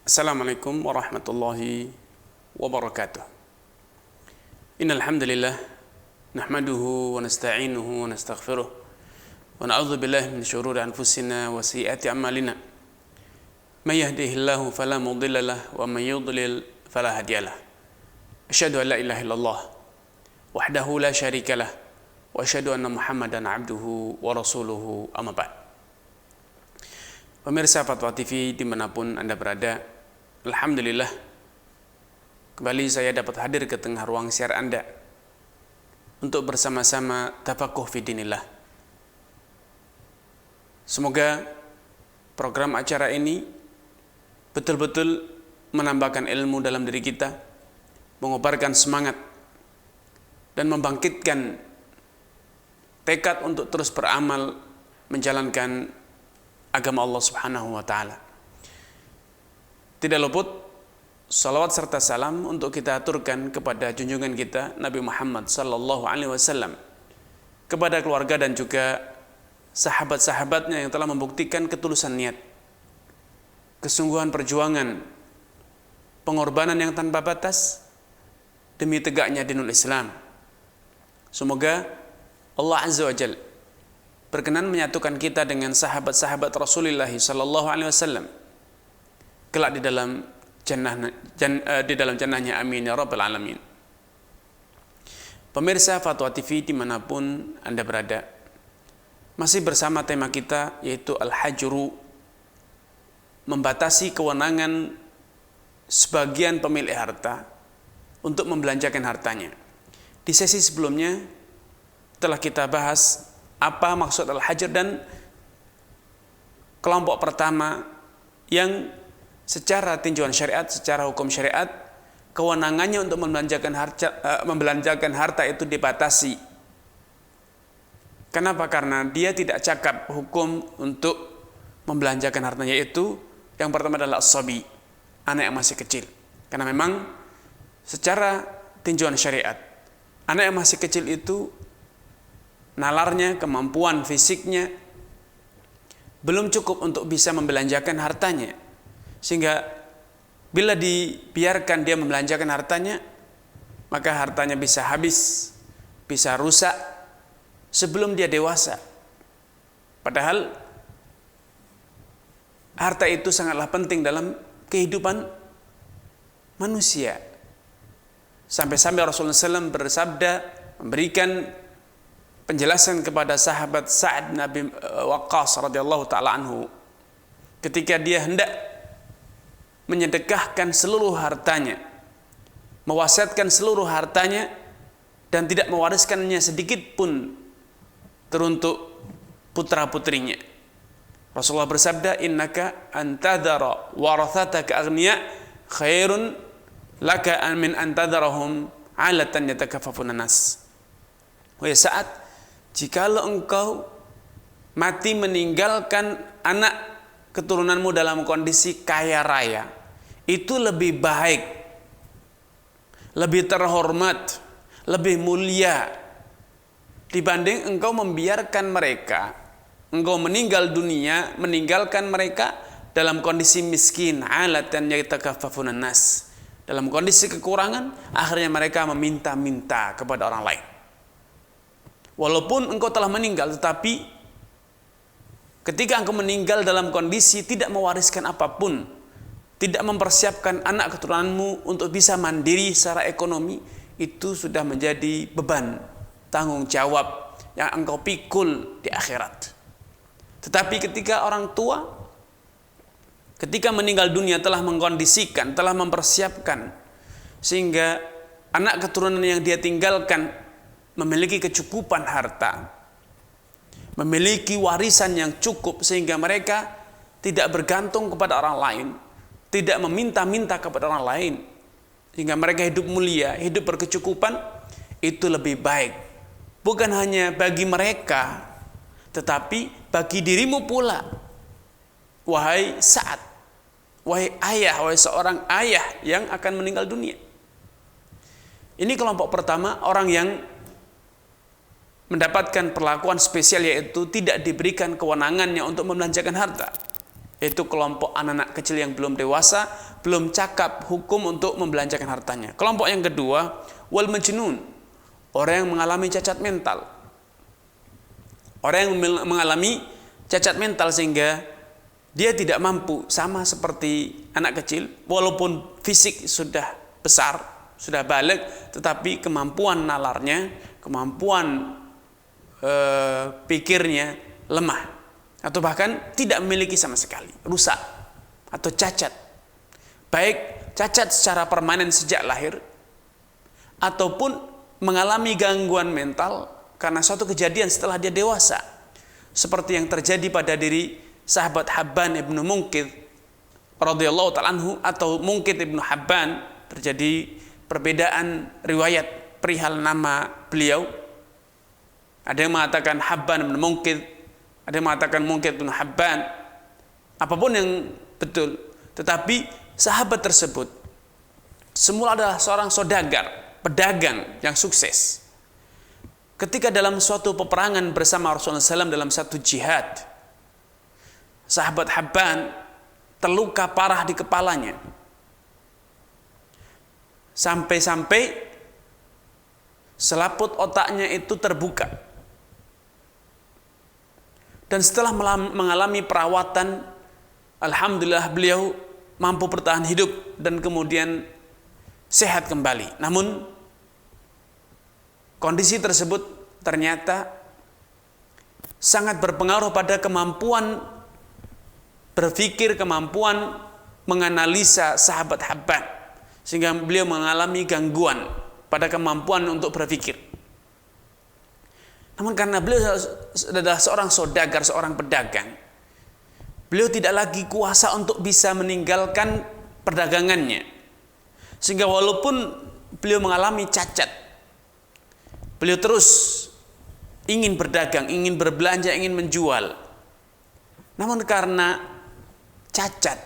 Assalamualaikum warahmatullahi wabarakatuh. Innal hamdalillah nahmaduhu wa nasta'inuhu wa nastaghfiruh wa na'udzu billahi min shururi anfusina wa sayyiati a'malina. May yahdihillahu fala mudilla lahu wa may yudlil fala hadiyalah. Asyhadu an la ilaha illallah wahdahu la syarika lah wa asyhadu anna Muhammadan abduhu wa rasuluhu amma ba'd. Pemirsa Fatwa TV dimanapun Anda berada, alhamdulillah kembali saya dapat hadir ke tengah ruang siar Anda untuk bersama-sama tafaqquh fi dinillah. Semoga program acara ini betul-betul menambahkan ilmu dalam diri kita, mengobarkan semangat dan membangkitkan tekad untuk terus beramal menjalankan agama Allah Subhanahu wa taala. Tidak luput salawat serta salam untuk kita aturkan kepada junjungan kita Nabi Muhammad sallallahu alaihi wasallam, kepada keluarga dan juga sahabat-sahabatnya yang telah membuktikan ketulusan niat, kesungguhan perjuangan, pengorbanan yang tanpa batas demi tegaknya dinul Islam. Semoga Allah Azza wa Jalla berkenan menyatukan kita dengan sahabat-sahabat Rasulullah sallallahu alaihi wasallam kelak di dalam jannahnya, amin ya rabbal alamin. Pemirsa Fatwa TV dimanapun Anda berada, masih bersama tema kita yaitu al-hajru, membatasi kewenangan sebagian pemilik harta untuk membelanjakan hartanya. Di sesi sebelumnya telah kita bahas apa maksud al-hajr dan kelompok pertama yang secara tinjauan syariat, secara hukum syariat, kewenangannya untuk membelanjakan harta itu dibatasi. Kenapa? Karena dia tidak cakap hukum untuk membelanjakan hartanya, itu yang pertama adalah as-sabi, anak yang masih kecil. Karena memang secara tinjauan syariat, anak yang masih kecil itu nalarnya, kemampuan fisiknya belum cukup untuk bisa membelanjakan hartanya, sehingga bila dibiarkan dia membelanjakan hartanya, maka hartanya bisa habis, bisa rusak sebelum dia dewasa. Padahal harta itu sangatlah penting dalam kehidupan manusia. Sampai-sampai Rasulullah SAW bersabda, memberikan penjelasan kepada sahabat Sa'ad bin Abi Waqqas radhiyallahu taala anhu, ketika dia hendak menyedekahkan seluruh hartanya, mewasiatkan seluruh hartanya dan tidak mewariskannya sedikit pun teruntuk putra-putrinya. Rasulullah bersabda, innaka antadhara warathataka aghniya khairun laka min antadharahum 'alatan yatakaffafuna nas. Wahai Sa'ad, jikalau engkau mati meninggalkan anak keturunanmu dalam kondisi kaya raya, itu lebih baik, lebih terhormat, lebih mulia dibanding engkau membiarkan mereka, engkau meninggal dunia meninggalkan mereka dalam kondisi miskin, alatan yatakaffafunan nas, dalam kondisi kekurangan, akhirnya mereka meminta-minta kepada orang lain. Walaupun engkau telah meninggal, tetapi ketika engkau meninggal dalam kondisi tidak mewariskan apapun, tidak mempersiapkan anak keturunanmu untuk bisa mandiri secara ekonomi, itu sudah menjadi beban, tanggung jawab yang engkau pikul di akhirat. Tetapi ketika orang tua, ketika meninggal dunia, telah mengkondisikan, telah mempersiapkan, sehingga anak keturunan yang dia tinggalkan memiliki kecukupan harta, memiliki warisan yang cukup, sehingga mereka tidak bergantung kepada orang lain, tidak meminta-minta kepada orang lain, sehingga mereka hidup mulia, hidup berkecukupan, itu lebih baik. Bukan hanya bagi mereka, tetapi bagi dirimu pula, wahai Sa'ad, wahai ayah, wahai seorang ayah yang akan meninggal dunia. Ini kelompok pertama, orang yang mendapatkan perlakuan spesial, yaitu tidak diberikan kewenangannya untuk membelanjakan harta. Itu kelompok anak-anak kecil yang belum dewasa, belum cakap hukum untuk membelanjakan hartanya. Kelompok yang kedua, wal majnun, orang yang mengalami cacat mental. Orang yang mengalami cacat mental sehingga dia tidak mampu, sama seperti anak kecil, walaupun fisik sudah besar, sudah balik, tetapi kemampuan nalarnya, kemampuan pikirnya lemah, atau bahkan tidak memiliki sama sekali, rusak atau cacat, baik cacat secara permanen sejak lahir ataupun mengalami gangguan mental karena suatu kejadian setelah dia dewasa, seperti yang terjadi pada diri sahabat Habban ibnu Munkid radhiyallahu ta'ala anhu atau Munkid ibnu Habban. Terjadi perbedaan riwayat perihal nama beliau. Ada yang mengatakan Habban ibnu Munkid, ada yang mengatakan Munkid ibnu Habban. Apapun yang betul, tetapi sahabat tersebut semula adalah seorang saudagar, pedagang yang sukses. Ketika dalam suatu peperangan bersama Rasulullah SAW dalam satu jihad, sahabat Habban terluka parah di kepalanya, sampai-sampai selaput otaknya itu terbuka. Dan setelah mengalami perawatan, alhamdulillah beliau mampu bertahan hidup dan kemudian sehat kembali. Namun kondisi tersebut ternyata sangat berpengaruh pada kemampuan berpikir, kemampuan menganalisa sahabat Habban, sehingga beliau mengalami gangguan pada kemampuan untuk berpikir. Namun karena beliau adalah seorang saudagar, seorang pedagang, beliau tidak lagi kuasa untuk bisa meninggalkan perdagangannya. Sehingga walaupun beliau mengalami cacat, beliau terus ingin berdagang, ingin berbelanja, ingin menjual. Namun karena cacat,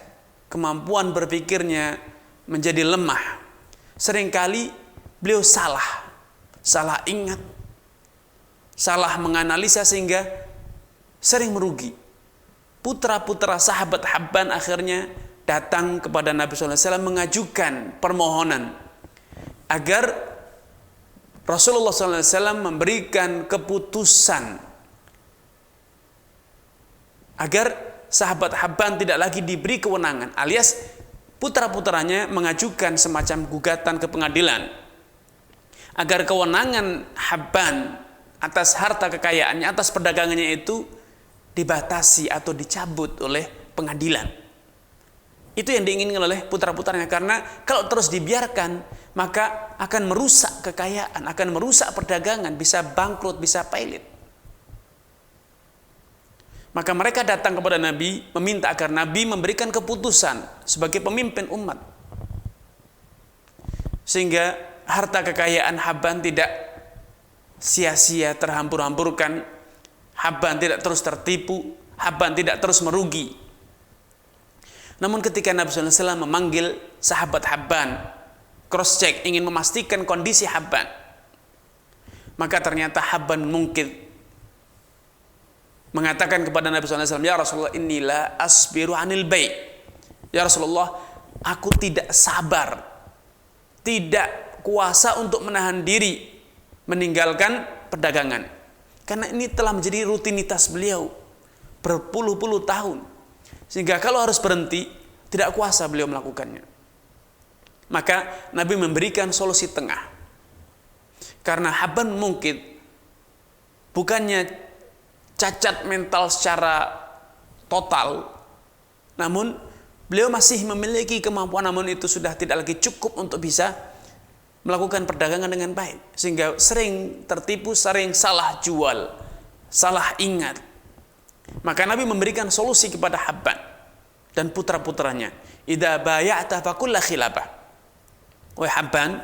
kemampuan berpikirnya menjadi lemah, seringkali beliau salah ingat, salah menganalisa sehingga sering merugi. Putra-putra sahabat Habban akhirnya datang kepada Nabi SAW mengajukan permohonan agar Rasulullah SAW memberikan keputusan agar sahabat Habban tidak lagi diberi kewenangan, alias putra-putranya mengajukan semacam gugatan ke pengadilan agar kewenangan Habban atas harta kekayaannya, atas perdagangannya itu dibatasi atau dicabut oleh pengadilan. Itu yang diinginkan oleh putra-putranya, karena kalau terus dibiarkan maka akan merusak kekayaan, akan merusak perdagangan, bisa bangkrut, bisa pailit. Maka mereka datang kepada Nabi meminta agar Nabi memberikan keputusan sebagai pemimpin umat, sehingga harta kekayaan Habban tidak sia-sia terhampur-hampurkan, Habban tidak terus tertipu, Habban tidak terus merugi. Namun ketika Nabi SAW memanggil sahabat Habban, cross check, ingin memastikan kondisi Habban, maka ternyata Habban Munkid mengatakan kepada Nabi SAW, ya Rasulullah, inilah asbiru anil bai'. Ya Rasulullah, aku tidak sabar, tidak kuasa untuk menahan diri meninggalkan perdagangan, karena ini telah menjadi rutinitas beliau berpuluh-puluh tahun, sehingga kalau harus berhenti tidak kuasa beliau melakukannya. Maka Nabi memberikan solusi tengah, karena Habban Munkid bukannya cacat mental secara total, namun beliau masih memiliki kemampuan, namun itu sudah tidak lagi cukup untuk bisa melakukan perdagangan dengan baik, sehingga sering tertipu, sering salah jual, salah ingat. Maka Nabi memberikan solusi kepada Habban dan putra-putranya, idza bay'ata fakulla khilafah. Wahai Habban,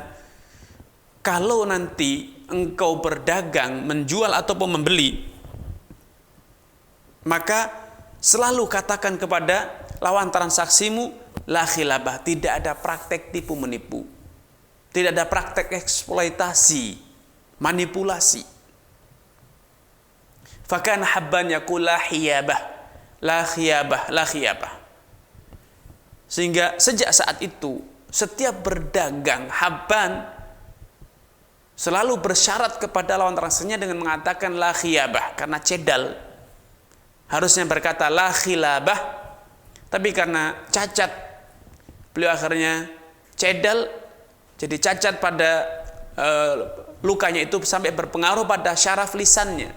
kalau nanti engkau berdagang, menjual ataupun membeli, maka selalu katakan kepada lawan transaksimu, la khilafah, tidak ada praktek tipu menipu, tidak ada praktek eksploitasi, manipulasi. Fakan Habban yaqula hiyabah, la khiyabah, la khiyabah. Sehingga sejak saat itu setiap berdagang Habban selalu bersyarat kepada lawan transaksinya dengan mengatakan la khiyabah, karena cedal. Harusnya berkata la khilabah, tapi karena cacat beliau akhirnya cedal, jadi cacat pada lukanya itu sampai berpengaruh pada syaraf lisannya,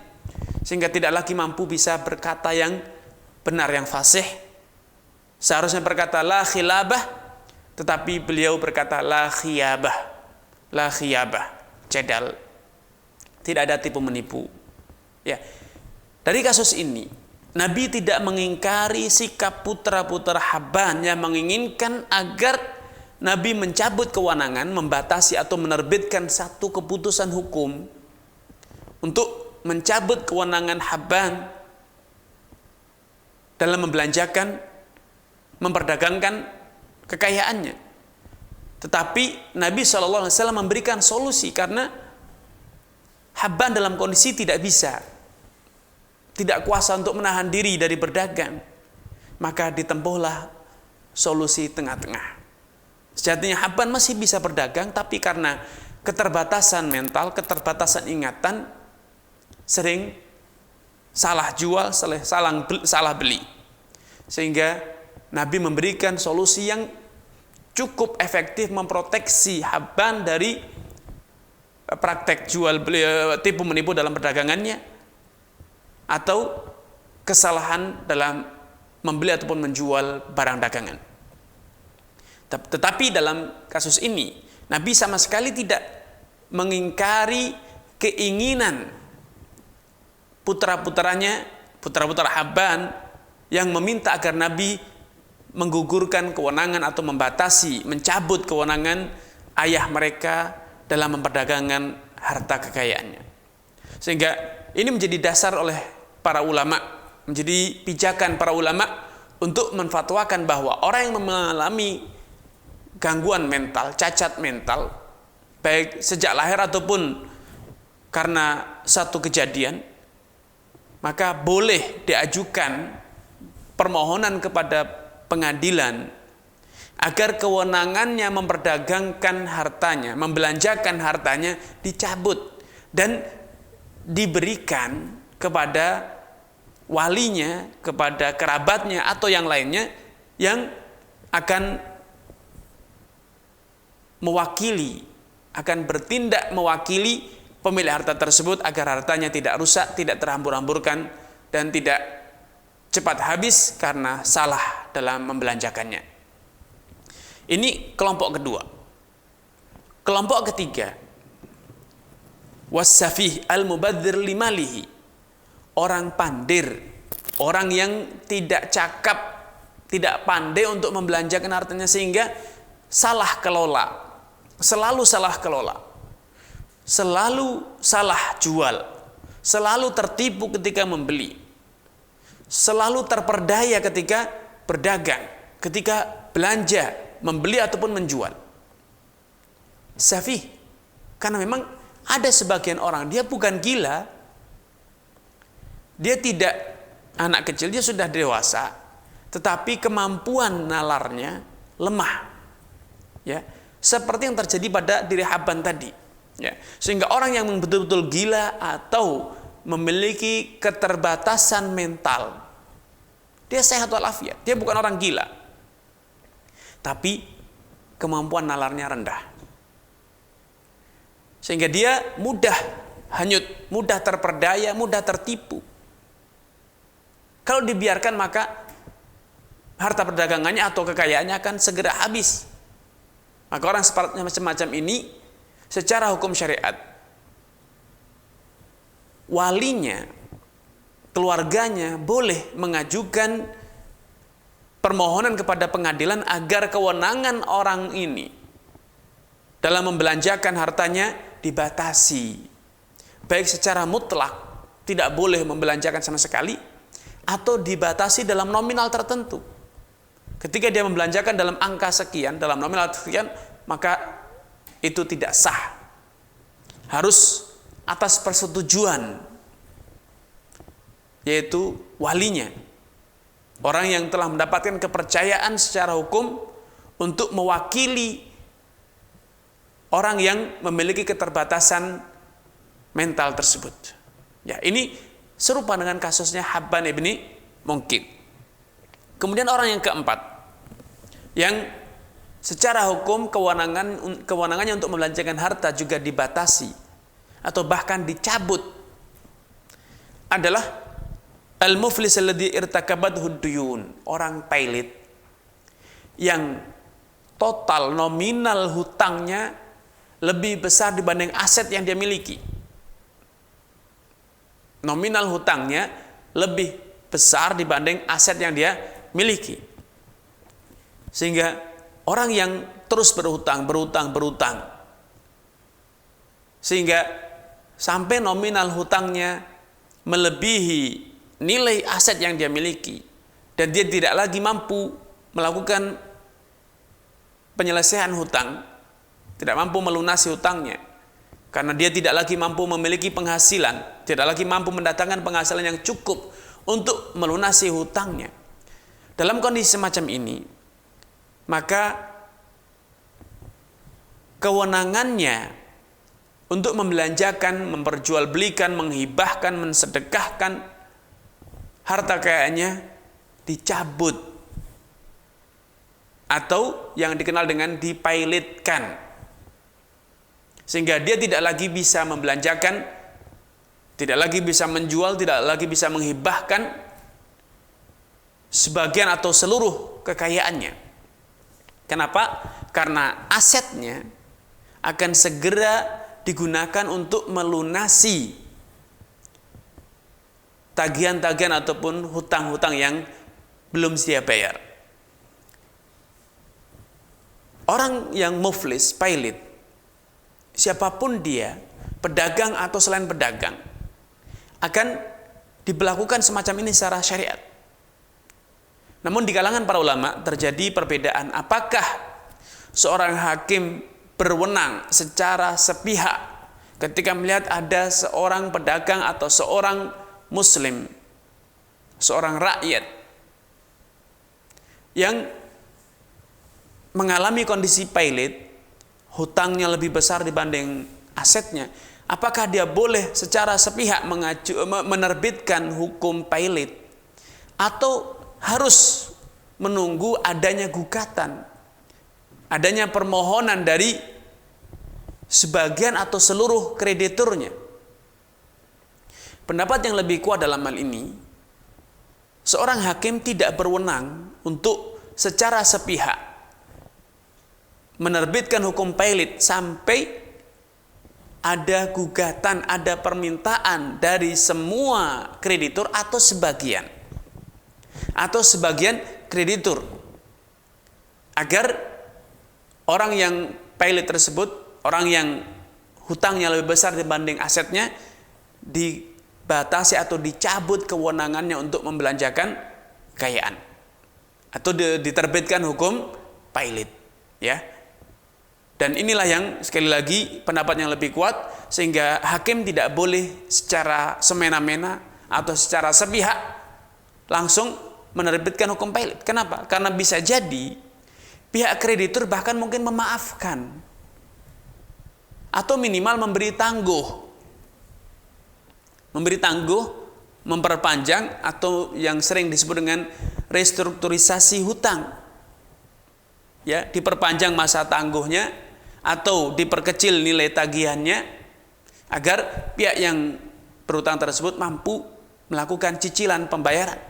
sehingga tidak lagi mampu bisa berkata yang benar, yang fasih. Seharusnya berkata la khilabah, tetapi beliau berkata la khiyabah, la khiyabah, cedal. Tidak ada tipu menipu. Ya. Dari kasus ini, Nabi tidak mengingkari sikap putra-putra Habban yang menginginkan agar Nabi mencabut kewenangan, membatasi atau menerbitkan satu keputusan hukum untuk mencabut kewenangan Habban dalam membelanjakan, memperdagangkan kekayaannya. Tetapi Nabi SAW memberikan solusi, karena Habban dalam kondisi tidak bisa, tidak kuasa untuk menahan diri dari berdagang, maka ditempuhlah solusi tengah-tengah. Sejatinya Habban masih bisa berdagang, tapi karena keterbatasan mental, keterbatasan ingatan, sering salah jual, salah beli. Sehingga Nabi memberikan solusi yang cukup efektif memproteksi Habban dari praktek jual beli, tipu menipu dalam perdagangannya, atau kesalahan dalam membeli ataupun menjual barang dagangan. Tetapi dalam kasus ini Nabi sama sekali tidak mengingkari keinginan putra-putranya, putra-putra Habban, yang meminta agar Nabi menggugurkan kewenangan atau membatasi, mencabut kewenangan ayah mereka dalam memperdagangkan harta kekayaannya. Sehingga ini menjadi dasar oleh para ulama, menjadi pijakan para ulama untuk menfatwakan bahwa orang yang mengalami gangguan mental, cacat mental, baik sejak lahir ataupun karena satu kejadian, maka boleh diajukan permohonan kepada pengadilan agar kewenangannya memperdagangkan hartanya, membelanjakan hartanya dicabut dan diberikan kepada walinya, kepada kerabatnya atau yang lainnya yang akan mewakili, akan bertindak mewakili pemilik harta tersebut agar hartanya tidak rusak, tidak terhambur-hamburkan dan tidak cepat habis karena salah dalam membelanjakannya. Ini kelompok kedua. Kelompok ketiga, was-safih al-mubadzir limalihi, orang pandir, orang yang tidak cakap, tidak pandai untuk membelanjakan hartanya sehingga salah kelola, selalu salah kelola, selalu salah jual, selalu tertipu ketika membeli, selalu terperdaya ketika berdagang, ketika belanja, membeli ataupun menjual. Safih, karena memang ada sebagian orang, dia bukan gila, dia tidak anak kecil, dia sudah dewasa, tetapi kemampuan nalarnya lemah, ya, seperti yang terjadi pada diri Habban tadi, ya. Sehingga orang yang betul-betul gila atau memiliki keterbatasan mental, dia sehat walafiat, dia bukan orang gila, tapi kemampuan nalarnya rendah, sehingga dia mudah hanyut, mudah terperdaya, mudah tertipu. Kalau dibiarkan maka harta perdagangannya atau kekayaannya akan segera habis. Maka orang semacam ini secara hukum syariat, walinya, keluarganya boleh mengajukan permohonan kepada pengadilan agar kewenangan orang ini dalam membelanjakan hartanya dibatasi, baik secara mutlak tidak boleh membelanjakan sama sekali, atau dibatasi dalam nominal tertentu. Ketika dia membelanjakan dalam angka sekian, dalam nominal sekian, maka itu tidak sah, harus atas persetujuan, yaitu walinya. orang yang telah mendapatkan kepercayaan secara hukum untuk mewakili orang yang memiliki keterbatasan mental tersebut. Ya, ini serupa dengan kasusnya Habban ibni Munqidh. Kemudian orang yang keempat, yang secara hukum kewenangannya untuk membelanjakan harta juga dibatasi atau bahkan dicabut, adalah al-muflis alladhi irtakabathu duyun, orang pailit yang total nominal hutangnya lebih besar dibanding aset yang dia miliki. Nominal hutangnya lebih besar dibanding aset yang dia miliki. Sehingga orang yang terus berhutang, sehingga sampai nominal hutangnya melebihi nilai aset yang dia miliki, dan dia tidak lagi mampu melakukan penyelesaian hutang, tidak mampu melunasi hutangnya, karena dia tidak lagi mampu memiliki penghasilan, tidak lagi mampu mendatangkan penghasilan yang cukup untuk melunasi hutangnya. Dalam kondisi semacam ini, maka kewenangannya untuk membelanjakan, memperjualbelikan, menghibahkan, mensedekahkan harta kekayaannya dicabut, atau yang dikenal dengan dipailitkan, sehingga dia tidak lagi bisa membelanjakan, tidak lagi bisa menjual, tidak lagi bisa menghibahkan sebagian atau seluruh kekayaannya. Kenapa? Karena asetnya akan segera digunakan untuk melunasi tagihan-tagihan ataupun hutang-hutang yang belum dia bayar. Orang yang muflis, pailit, siapapun dia, pedagang atau selain pedagang, akan diberlakukan semacam ini secara syariat. Namun di kalangan para ulama terjadi perbedaan, apakah seorang hakim berwenang secara sepihak ketika melihat ada seorang pedagang atau seorang muslim, seorang rakyat yang mengalami kondisi pailit, hutangnya lebih besar dibanding asetnya, apakah dia boleh secara sepihak menerbitkan hukum pailit, atau harus menunggu adanya gugatan, adanya permohonan dari sebagian atau seluruh krediturnya? Pendapat yang lebih kuat dalam hal ini, seorang hakim tidak berwenang untuk secara sepihak menerbitkan hukum pailit sampai ada gugatan, ada permintaan dari semua kreditur atau sebagian kreditur, agar orang yang pailit tersebut, orang yang hutangnya lebih besar dibanding asetnya, dibatasi atau dicabut kewenangannya untuk membelanjakan kekayaan, atau diterbitkan hukum pailit, ya. Dan inilah yang sekali lagi pendapat yang lebih kuat, sehingga hakim tidak boleh secara semena-mena atau secara sepihak langsung menerbitkan hukum pailit. Kenapa? Karena bisa jadi pihak kreditur bahkan mungkin memaafkan atau minimal memberi tangguh, memperpanjang, atau yang sering disebut dengan restrukturisasi hutang, ya, diperpanjang masa tangguhnya atau diperkecil nilai tagihannya agar pihak yang berhutang tersebut mampu melakukan cicilan pembayaran.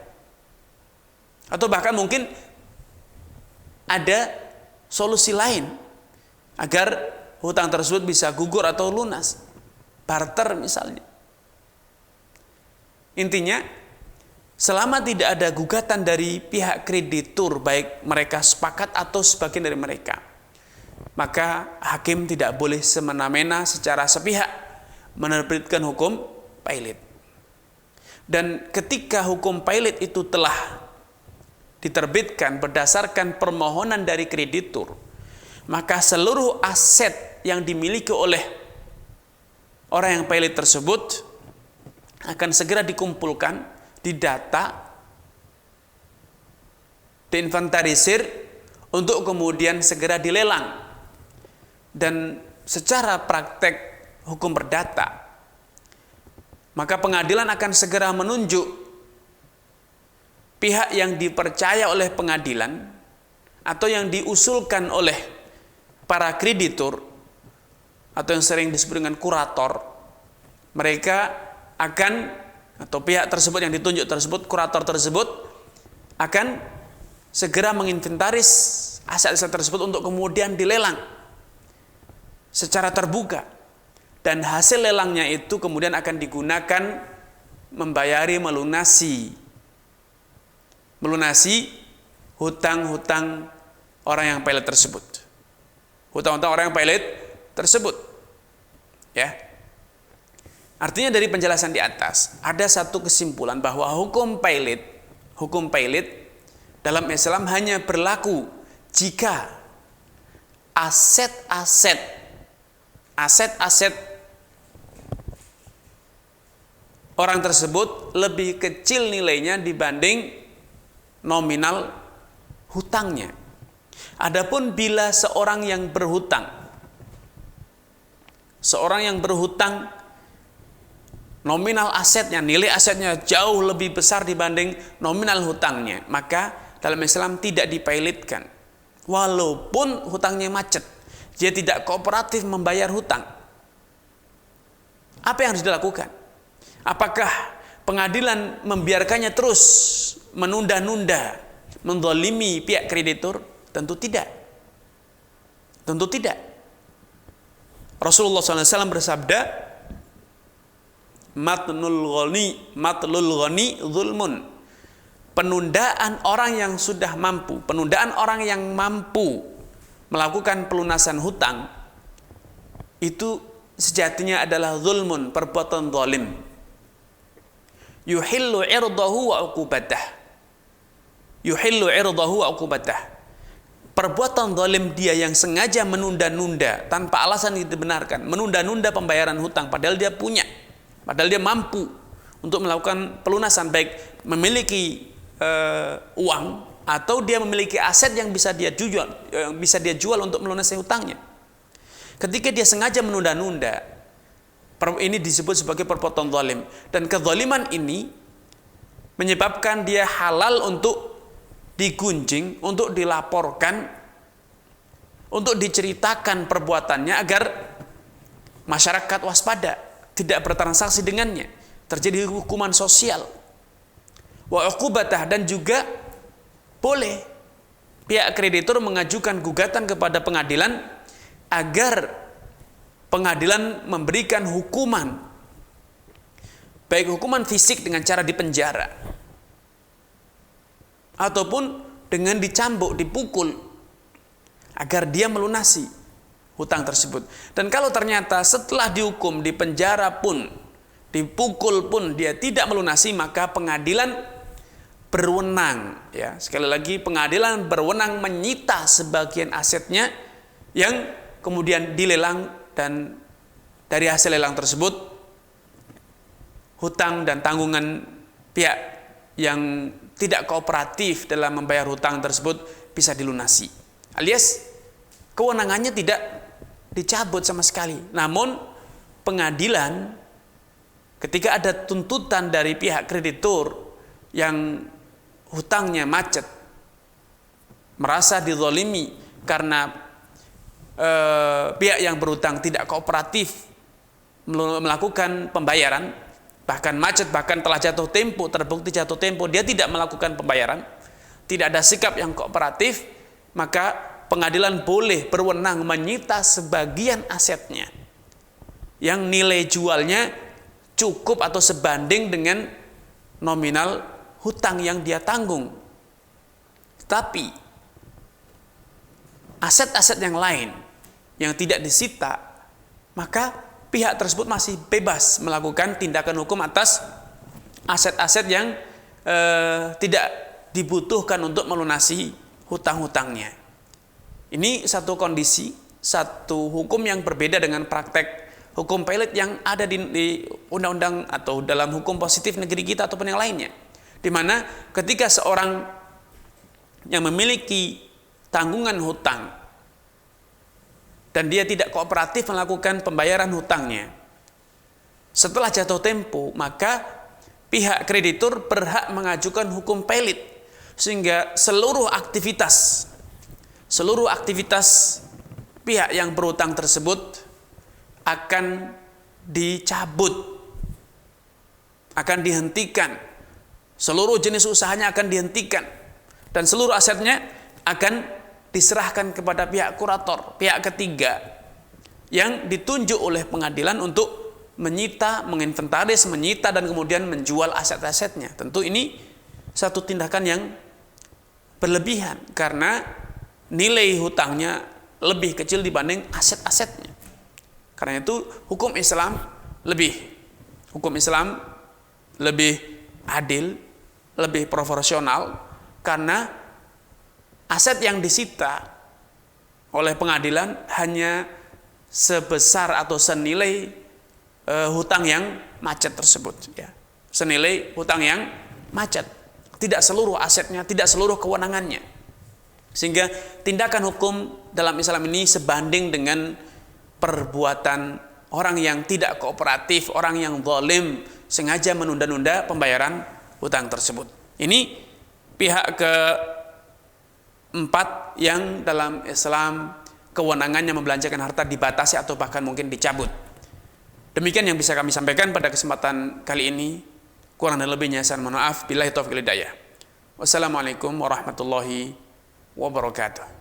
Atau bahkan mungkin ada solusi lain agar hutang tersebut bisa gugur atau lunas, barter misalnya. Intinya, selama tidak ada gugatan dari pihak kreditur, baik mereka sepakat atau sebagian dari mereka, maka hakim tidak boleh semena-mena secara sepihak menerbitkan hukum pailit. Dan ketika hukum pailit itu telah diterbitkan berdasarkan permohonan dari kreditur, maka seluruh aset yang dimiliki oleh orang yang pailit tersebut akan segera dikumpulkan, didata, diinventarisir untuk kemudian segera dilelang. Dan secara praktek hukum perdata, maka pengadilan akan segera menunjuk pihak yang dipercaya oleh pengadilan atau yang diusulkan oleh para kreditur atau yang sering disebut dengan kurator. Mereka akan, atau pihak tersebut yang ditunjuk tersebut, kurator tersebut akan segera menginventaris aset-aset tersebut untuk kemudian dilelang secara terbuka, dan hasil lelangnya itu kemudian akan digunakan melunasi hutang-hutang orang yang pilot tersebut. Hutang-hutang orang yang pilot tersebut. Ya. Artinya dari penjelasan di atas ada satu kesimpulan bahwa hukum pilot dalam Islam hanya berlaku jika aset-aset orang tersebut lebih kecil nilainya dibanding nominal hutangnya. Adapun bila seorang yang berhutang nominal asetnya, nilai asetnya jauh lebih besar dibanding nominal hutangnya, maka dalam Islam tidak dipilotkan walaupun hutangnya macet. Dia tidak kooperatif membayar hutang. Apa yang harus dilakukan? Apakah pengadilan membiarkannya terus menunda-nunda, menzalimi pihak kreditur? Tentu tidak. Tentu tidak. Rasulullah SAW bersabda, matlul ghani zulmun. Penundaan orang yang sudah mampu, penundaan orang yang mampu melakukan pelunasan hutang itu sejatinya adalah zulmun, perbuatan zalim. Yuhillu irdahu wa uqubatah. Perbuatan zalim dia yang sengaja menunda-nunda tanpa alasan yang dibenarkan, menunda-nunda pembayaran hutang padahal dia punya, padahal dia mampu untuk melakukan pelunasan, baik memiliki uang atau dia memiliki aset yang bisa dia jual untuk melunasi hutangnya. Ketika dia sengaja menunda-nunda, ini disebut sebagai perbuatan zalim, dan kezaliman ini menyebabkan dia halal untuk digunjing, untuk dilaporkan, untuk diceritakan perbuatannya agar masyarakat waspada, tidak bertransaksi dengannya, terjadi hukuman sosial. Wa uqubatah, dan juga boleh pihak kreditur mengajukan gugatan kepada pengadilan agar pengadilan memberikan hukuman, baik hukuman fisik dengan cara dipenjara ataupun dengan dicambuk, dipukul, agar dia melunasi hutang tersebut. Dan kalau ternyata setelah dihukum, dipenjara pun, dipukul pun dia tidak melunasi, maka pengadilan berwenang, ya, sekali lagi pengadilan berwenang menyita sebagian asetnya yang kemudian dilelang, dan dari hasil lelang tersebut hutang dan tanggungan pihak yang tidak kooperatif dalam membayar hutang tersebut bisa dilunasi, alias kewenangannya tidak dicabut sama sekali. Namun pengadilan ketika ada tuntutan dari pihak kreditur yang hutangnya macet, merasa dizalimi karena pihak yang berhutang tidak kooperatif melakukan pembayaran, bahkan macet, bahkan telah jatuh tempo, terbukti jatuh tempo, dia tidak melakukan pembayaran, tidak ada sikap yang kooperatif, maka pengadilan boleh berwenang menyita sebagian asetnya yang nilai jualnya cukup atau sebanding dengan nominal hutang yang dia tanggung. Tapi aset-aset yang lain yang tidak disita, maka pihak tersebut masih bebas melakukan tindakan hukum atas aset-aset yang tidak dibutuhkan untuk melunasi hutang-hutangnya. Ini satu kondisi, satu hukum yang berbeda dengan praktek hukum pilot yang ada di undang-undang atau dalam hukum positif negeri kita ataupun yang lainnya, di mana ketika seorang yang memiliki tanggungan hutang dan dia tidak kooperatif melakukan pembayaran hutangnya, setelah jatuh tempo, maka pihak kreditur berhak mengajukan hukum pelit, sehingga seluruh aktivitas pihak yang berhutang tersebut akan dicabut, akan dihentikan, seluruh jenis usahanya akan dihentikan, dan seluruh asetnya akan diserahkan kepada pihak kurator, pihak ketiga yang ditunjuk oleh pengadilan untuk menyita, menginventaris, menyita dan kemudian menjual aset-asetnya. Tentu ini satu tindakan yang berlebihan karena nilai hutangnya lebih kecil dibanding aset-asetnya. Karena itu hukum Islam lebih adil, lebih proporsional, karena aset yang disita oleh pengadilan hanya sebesar atau senilai hutang yang macet tersebut, ya. Senilai hutang yang macet, tidak seluruh asetnya, tidak seluruh kewenangannya. Sehingga tindakan hukum dalam Islam ini sebanding dengan perbuatan orang yang tidak kooperatif, orang yang zalim, sengaja menunda-nunda pembayaran hutang tersebut. Ini pihak keempat yang dalam Islam kewenangannya membelanjakan harta dibatasi atau bahkan mungkin dicabut. Demikian yang bisa kami sampaikan pada kesempatan kali ini. Kurang dan lebihnya saya mohon maaf. Billahi taufiq wal hidayah. Wassalamualaikum warahmatullahi wabarakatuh.